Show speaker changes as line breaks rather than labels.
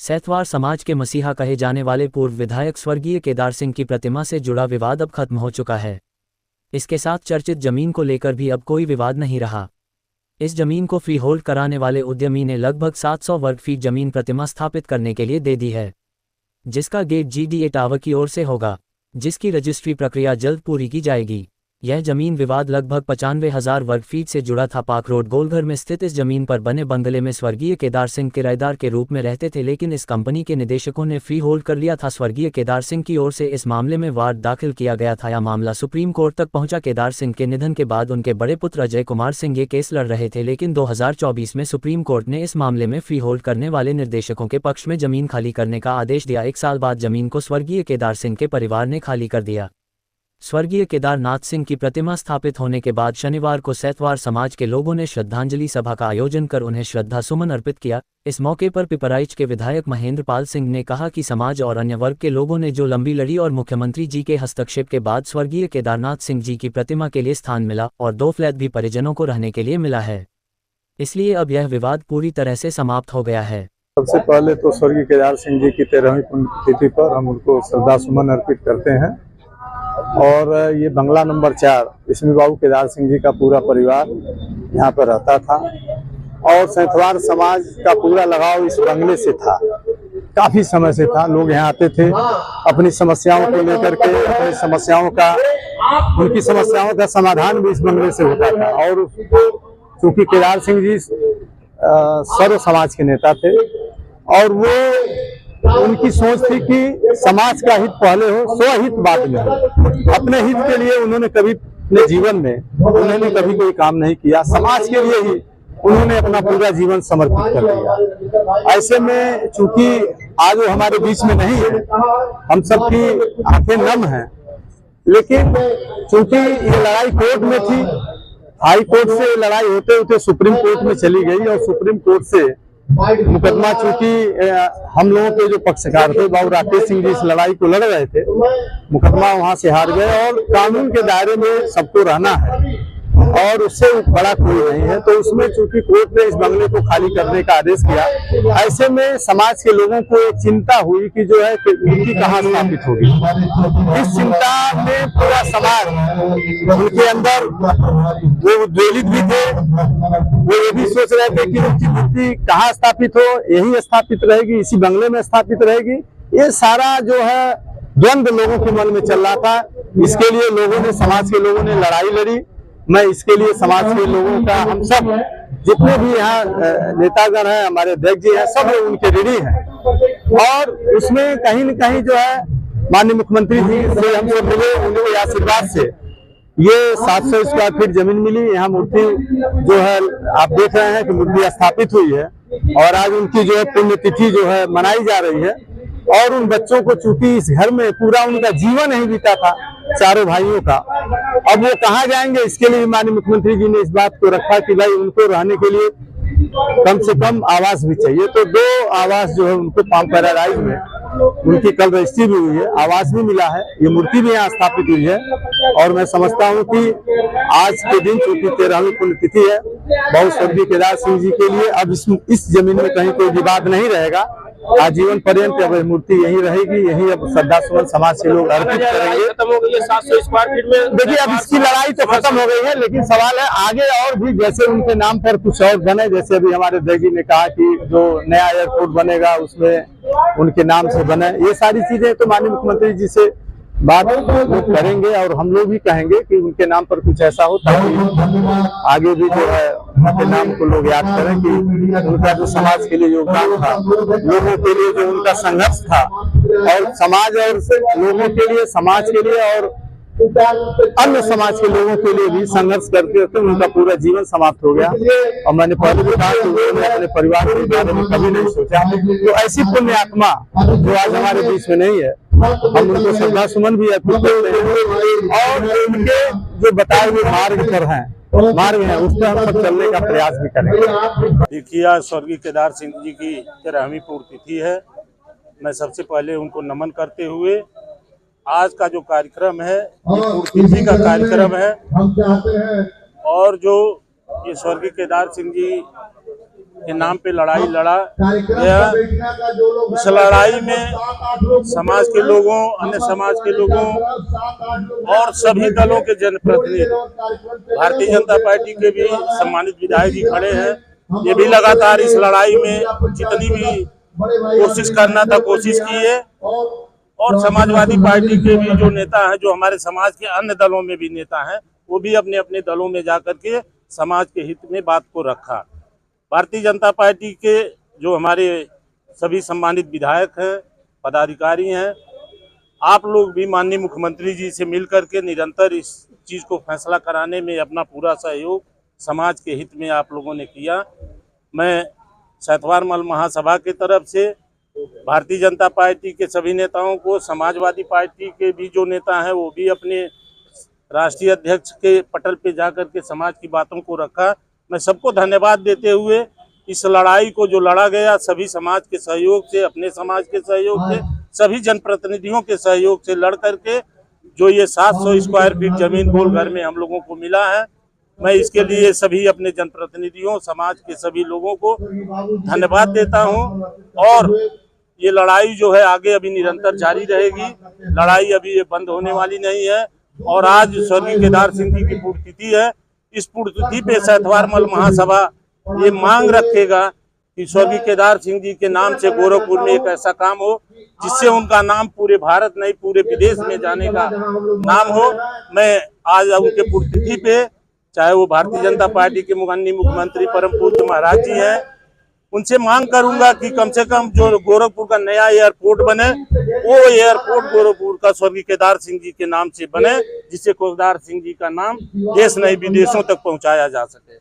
सैतवार समाज के मसीहा कहे जाने वाले पूर्व विधायक स्वर्गीय केदार सिंह की प्रतिमा से जुड़ा विवाद अब खत्म हो चुका है। इसके साथ चर्चित जमीन को लेकर भी अब कोई विवाद नहीं रहा। इस जमीन को फ्री होल्ड कराने वाले उद्यमी ने लगभग 700 वर्ग फीट जमीन प्रतिमा स्थापित करने के लिए दे दी है, जिसका गेट GDA टावर की ओर से होगा, जिसकी रजिस्ट्री प्रक्रिया जल्द पूरी की जाएगी। यह जमीन विवाद लगभग 95,000 वर्ग फीट से जुड़ा था। पाक रोड गोलघर में स्थित इस जमीन पर बने बंगले में स्वर्गीय केदार सिंह किराएदार के रूप में रहते थे, लेकिन इस कंपनी के निदेशकों ने फ्री होल्ड कर लिया था। स्वर्गीय केदार सिंह की ओर से इस मामले में वाद दाखिल किया गया था। यह मामला सुप्रीम कोर्ट तक पहुंचा। केदार सिंह के निधन के बाद उनके बड़े पुत्र अजय कुमार सिंह ये केस लड़ रहे थे, लेकिन 2024 में सुप्रीम कोर्ट ने इस मामले में फ्री होल्ड करने वाले निर्देशकों के पक्ष में जमीन खाली करने का आदेश दिया। 1 साल बाद जमीन को स्वर्गीय केदार सिंह के परिवार ने खाली कर दिया। स्वर्गीय केदारनाथ सिंह की प्रतिमा स्थापित होने के बाद शनिवार को सैतवार समाज के लोगों ने श्रद्धांजलि सभा का आयोजन कर उन्हें श्रद्धा सुमन अर्पित किया। इस मौके पर पिपराइच के विधायक महेंद्र पाल सिंह ने कहा कि समाज और अन्य वर्ग के लोगों ने जो लंबी लड़ी और मुख्यमंत्री जी के हस्तक्षेप के बाद स्वर्गीय केदारनाथ सिंह जी की प्रतिमा के लिए स्थान मिला और 2 फ्लैट भी परिजनों को रहने के लिए मिला है, इसलिए अब यह विवाद पूरी तरह से समाप्त हो गया है।
सबसे पहले तो स्वर्गीय केदार सिंह जी की 13वीं पुण्यतिथि पर हम उनको श्रद्धा सुमन अर्पित करते हैं। और ये बंगला नंबर 4 इसमें बाबू केदार सिंह जी का पूरा परिवार यहाँ पर रहता था और सैतवार समाज का पूरा लगाव इस बंगले से था। काफी समय से था, लोग यहाँ आते थे अपनी समस्याओं को लेकर के, उनकी समस्याओं का समाधान भी इस बंगले से होता था। और क्योंकि केदार सिंह जी सर्व समाज के नेता थे और वो उनकी सोच थी कि समाज का हित पहले हो, स्वहित बाद में हो। अपने हित के लिए उन्होंने कभी अपने जीवन में कभी कोई काम नहीं किया, समाज के लिए ही उन्होंने अपना पूरा जीवन समर्पित कर दिया। ऐसे में चूंकि आज वो हमारे बीच में नहीं है, हम सबकी आंखें नम हैं, लेकिन चूंकि ये लड़ाई कोर्ट में थी, हाई कोर्ट से लड़ाई होते होते सुप्रीम कोर्ट में चली गई और सुप्रीम कोर्ट से मुकदमा, चूंकि हम लोगों के जो पक्षकार थे बाबू राकेश सिंह जी इस लड़ाई को लड़ रहे थे, मुकदमा वहां से हार गए। और कानून के दायरे में सबको रहना है और उससे बड़ा कोई नहीं है, तो उसमें चूंकि कोर्ट ने इस बंगले को खाली करने का आदेश किया। ऐसे में समाज के लोगों को एक चिंता हुई कि जो है उनकी कहाँ स्थापित होगी। इस चिंता में पूरा समाज उनके अंदर वो उद्वेलित भी थे। वो ये भी सोच रहे थे कि उनकी मूर्ति कहाँ स्थापित हो, यही स्थापित रहेगी, इसी बंगले में स्थापित रहेगी। ये सारा जो है द्वंद्व लोगों के मन में चल रहा था। इसके लिए लोगों ने, समाज के लोगों ने लड़ाई लड़ी। मैं इसके लिए समाज के लोगों का, हम सब जितने भी यहाँ नेतागण हैं, हमारे अध्यक्ष जी हैं, सब लोग उनके ऋणी हैं। और उसमें कहीं न कहीं जो है माननीय मुख्यमंत्री जी से हम सब मिले, उनके आशीर्वाद से ये 700 स्क्वायर फीट जमीन मिली। यहाँ मूर्ति जो है आप देख रहे हैं कि मूर्ति स्थापित हुई है और आज उनकी जो है पुण्यतिथि जो है मनाई जा रही है। और उन बच्चों को चूंकि इस घर में पूरा उनका जीवन नहीं बीता था, चारों भाइयों का, अब वो कहाँ जाएंगे, इसके लिए माननीय मुख्यमंत्री जी ने इस बात को रखा कि भाई उनको रहने के लिए कम से कम आवास भी चाहिए। तो 2 आवास जो है उनको पाम पैराडाइज में उनकी कल रजिस्ट्री भी हुई है, आवास भी मिला है, ये मूर्ति भी यहाँ स्थापित हुई है। और मैं समझता हूँ कि आज के दिन चूंकि 13वीं पुण्यतिथि है बाबू स्वर्गीय केदार सिंह जी के लिए, अब इस जमीन में कहीं कोई विवाद नहीं रहेगा। आजीवन पर्यंत अब मूर्ति यही रहेगी, यही अब श्रद्धा सुमन समाज से लोग अर्पित करेंगे।
खत्म हो गई है 700 स्क्वायर फीट में।
देखिए अब इसकी लड़ाई तो खत्म हो गई है, लेकिन सवाल है आगे और भी, जैसे उनके नाम पर कुछ और बने। जैसे अभी हमारे अध्यक्ष जी ने कहा कि जो नया एयरपोर्ट बनेगा उसमें उनके नाम से बने, ये सारी चीजें तो माननीय मुख्यमंत्री जी से बात लोग करेंगे और हम लोग भी कहेंगे कि उनके नाम पर कुछ ऐसा हो ताकि आगे भी जो है उनके नाम को लोग याद करें कि उनका जो समाज के लिए योगदान था, लोगों के लिए जो उनका संघर्ष था, और समाज और लोगों के लिए, समाज के लिए और अन्य समाज के लोगों के लिए भी संघर्ष करते उनका पूरा जीवन समाप्त हो गया। और मैंने पहले भी कहा कि उन्होंने अपने परिवार के बारे में कभी नहीं सोचा। तो ऐसी पुण्य आत्मा जो आज हमारे बीच में नहीं है, हम उनको श्रद्धा सुमन भी अर्पित करते हैं और उनके जो बताए हुए मार्ग है उस पर हम सब चलने का प्रयास भी करेंगे।
देखिए स्वर्गीय केदार सिंह जी की 13वीं पुण्यतिथि है। मैं सबसे पहले उनको नमन करते हुए आज का जो कार्यक्रम है ये पुण्यतिथि का कार्यक्रम है और जो ये स्वर्गीय केदार सिंह जी के नाम पे लड़ाई लड़ा गया। इस लड़ाई में समाज के लोगों, अन्य समाज के लोगों और सभी दलों के जनप्रतिनिधि, भारतीय जनता पार्टी के भी सम्मानित विधायक जी खड़े हैं। ये भी लगातार इस लड़ाई में जितनी भी कोशिश करना था कोशिश की है। और समाजवादी पार्टी के भी जो नेता हैं, जो हमारे समाज के अन्य दलों में भी नेता हैं, वो भी अपने अपने दलों में जाकर के समाज के हित में बात को रखा। भारतीय जनता पार्टी के जो हमारे सभी सम्मानित विधायक हैं, पदाधिकारी हैं, आप लोग भी माननीय मुख्यमंत्री जी से मिलकर के निरंतर इस चीज़ को फैसला कराने में अपना पूरा सहयोग समाज के हित में आप लोगों ने किया। मैं सतवार मल महासभा की तरफ से भारतीय जनता पार्टी के सभी नेताओं को, समाजवादी पार्टी के भी जो नेता हैं वो भी अपने राष्ट्रीय अध्यक्ष के पटल पे जाकर के समाज की बातों को रखा। मैं सबको धन्यवाद देते हुए इस लड़ाई को जो लड़ा गया, सभी समाज के सहयोग से, अपने समाज के सहयोग से, सभी जनप्रतिनिधियों के सहयोग से लड़ करके जो ये 700 स्क्वायर फीट जमीन गोल घर में हम लोगों को मिला है, मैं इसके लिए सभी अपने जनप्रतिनिधियों, समाज के सभी लोगों को धन्यवाद देता हूं। और ये लड़ाई जो है आगे अभी निरंतर जारी रहेगी, लड़ाई अभी ये बंद होने वाली नहीं है। और आज स्वर्गीय केदार सिंह जी की पुण्यतिथि है। इस पुण्यतिथि पे सतवार मल महासभा ये मांग रखेगा कि स्वर्गीय केदार सिंह जी के नाम से गोरखपुर में एक ऐसा काम हो जिससे उनका नाम पूरे भारत नहीं पूरे विदेश में जाने का नाम हो। मैं आज उनके पुण्यतिथि पे, चाहे वो भारतीय जनता पार्टी के माननीय मुख्यमंत्री परम पूज्य महाराज जी हैं, उनसे मांग करूंगा कि कम से कम जो गोरखपुर का नया एयरपोर्ट बने, वो एयरपोर्ट गोरखपुर का स्वर्गीय केदार सिंह जी के नाम से बने, जिससे केदार सिंह जी का नाम देश नहीं विदेशों तक पहुंचाया जा सके।